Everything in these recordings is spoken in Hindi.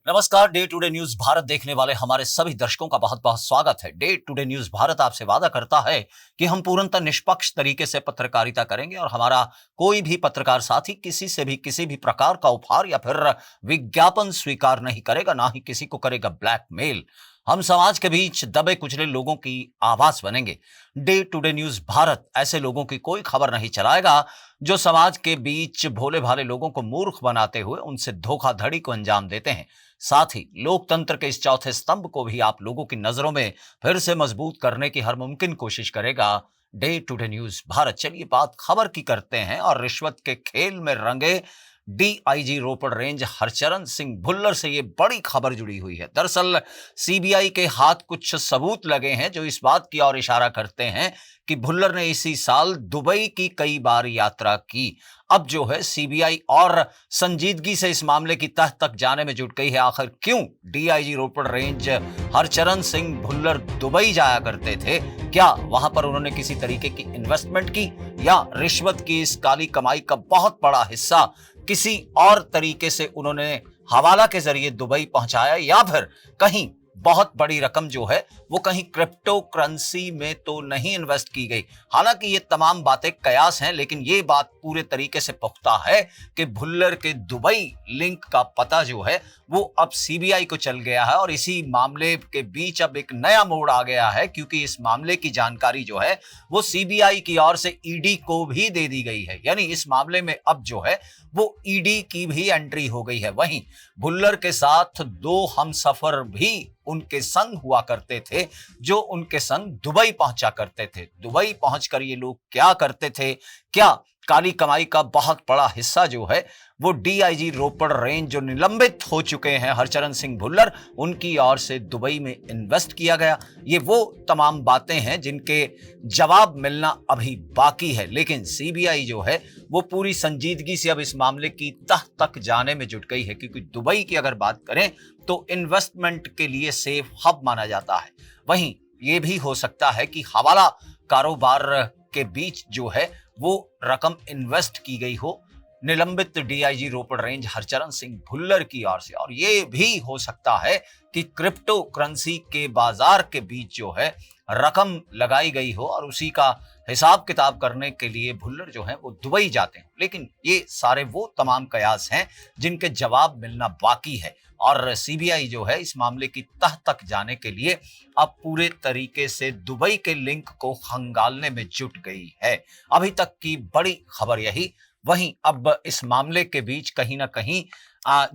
नमस्कार। डे टुडे न्यूज भारत देखने वाले हमारे सभी दर्शकों का बहुत बहुत स्वागत है। डे टुडे न्यूज भारत आपसे वादा करता है कि हम पूर्णतः निष्पक्ष तरीके से पत्रकारिता करेंगे और हमारा कोई भी पत्रकार साथी किसी से भी किसी भी प्रकार का उपहार या फिर विज्ञापन स्वीकार नहीं करेगा, ना ही किसी को करेगा ब्लैकमेल। हम समाज के बीच दबे कुचले लोगों की आवाज बनेंगे। डे टुडे न्यूज भारत ऐसे लोगों की कोई खबर नहीं चलाएगा जो समाज के बीच भोले भाले लोगों को मूर्ख बनाते हुए उनसे धोखाधड़ी को अंजाम देते हैं। साथ ही लोकतंत्र के इस चौथे स्तंभ को भी आप लोगों की नजरों में फिर से मजबूत करने की हर मुमकिन कोशिश करेगा डे टुडे न्यूज भारत। चलिए बात खबर की करते हैं और रिश्वत के खेल में रंगे डीआईजी रोपड़ रेंज हरचरण सिंह भुल्लर से ये बड़ी खबर जुड़ी हुई है। दरअसल सीबीआई के हाथ कुछ सबूत लगे हैं जो इस बात की ओर इशारा करते हैं कि भुल्लर ने इसी साल दुबई की कई बार यात्रा की। अब जो है सीबीआई और संजीदगी से इस मामले की तह तक जाने में जुट गई है। आखिर क्यों डीआईजी रोपड़ रेंज हरचरण सिंह भुल्लर दुबई जाया करते थे? क्या वहां पर उन्होंने किसी तरीके की इन्वेस्टमेंट की या रिश्वत की इस काली कमाई का बहुत बड़ा हिस्सा किसी और तरीके से उन्होंने हवाला के जरिए दुबई पहुंचाया, या फिर कहीं बहुत बड़ी रकम जो है वो कहीं क्रिप्टो करेंसी में तो नहीं इन्वेस्ट की गई? हालांकि ये तमाम बातें कयास हैं, लेकिन ये बात पूरे तरीके से पुख्ता है कि भुल्लर के दुबई लिंक का पता जो है वो अब सीबीआई को चल गया है और इसी मामले के बीच अब एक नया मोड़ आ गया है, क्योंकि इस मामले की जानकारी जो है वो सीबीआई की ओर से ईडी को भी दे दी गई है। यानी इस मामले में अब जो है वो ईडी की भी एंट्री हो गई है। वहीं भुल्लर के साथ दो हमसफर भी उनके संग हुआ करते थे जो उनके संग दुबई पहुंचा करते थे। दुबई पहुंचकर ये लोग क्या करते थे? क्या काली कमाई का बहुत बड़ा हिस्सा जो है वो डीआईजी रोपड़ रेंज जो निलंबित हो चुके हैं हरचरण सिंह भुल्लर, उनकी ओर से दुबई में इन्वेस्ट किया गया? ये वो तमाम बातें हैं जिनके जवाब मिलना अभी बाकी है। लेकिन सीबीआई जो है वो पूरी संजीदगी से अब इस मामले की तह तक जाने में जुट गई है, क्योंकि दुबई की अगर बात करें तो इन्वेस्टमेंट के लिए सेफ हब माना जाता है। वहीं ये भी हो सकता है कि हवाला कारोबार के बीच जो है वो रकम इन्वेस्ट की गई हो निलंबित डीआईजी रोपड़ रेंज हरचरण सिंह भुल्लर की ओर से, और ये भी हो सकता है कि क्रिप्टो करेंसी के बाजार के बीच जो है रकम लगाई गई हो और उसी का हिसाब किताब करने के लिए भुल्लर जो है वो दुबई जाते हैं। लेकिन ये सारे वो तमाम कयास हैं जिनके जवाब मिलना बाकी है और सीबीआई जो है इस मामले की तह तक जाने के लिए अब पूरे तरीके से दुबई के लिंक को खंगालने में जुट गई है। अभी तक की बड़ी खबर यही। वहीं अब इस मामले के बीच कहीं ना कहीं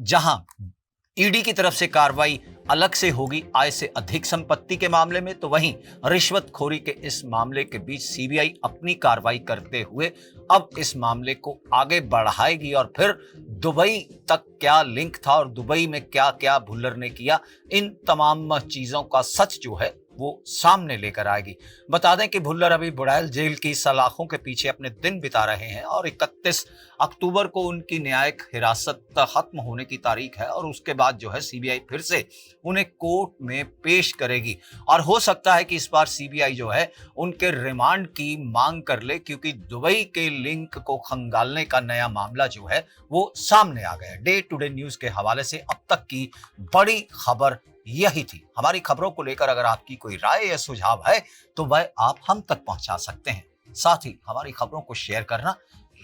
जहां ईडी की तरफ से कार्रवाई अलग से होगी आय से अधिक संपत्ति के मामले में, तो वहीं रिश्वतखोरी के इस मामले के बीच सीबीआई अपनी कार्रवाई करते हुए अब इस मामले को आगे बढ़ाएगी और फिर दुबई तक क्या लिंक था और दुबई में क्या क्या भुल्लर ने किया, इन तमाम चीजों का सच जो है वो सामने लेकर आएगी। बता दें कि भुल्लर अभी बुड़ैल जेल की सलाखों के पीछे अपने दिन बिता रहे हैं और 31 अक्टूबर को उनकी न्यायिक हिरासत खत्म होने की तारीख है और उसके बाद जो है सीबीआई फिर से उन्हें कोर्ट में पेश करेगी और हो सकता है कि इस बार सीबीआई जो है उनके रिमांड की मांग कर ले, क्योंकि दुबई के लिंक को खंगालने का नया मामला जो है वो सामने आ गया। डे टुडे न्यूज के हवाले से अब तक की बड़ी खबर यही थी। हमारी खबरों को लेकर अगर आपकी कोई राय या सुझाव है तो वह आप हम तक पहुंचा सकते हैं। साथ ही हमारी खबरों को शेयर करना,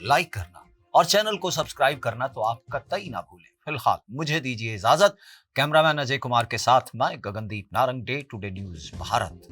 लाइक करना और चैनल को सब्सक्राइब करना तो आप कतई ना भूलें। फिलहाल मुझे दीजिए इजाजत। कैमरामैन अजय कुमार के साथ मैं Gagandeep Narang, day today news Bharat.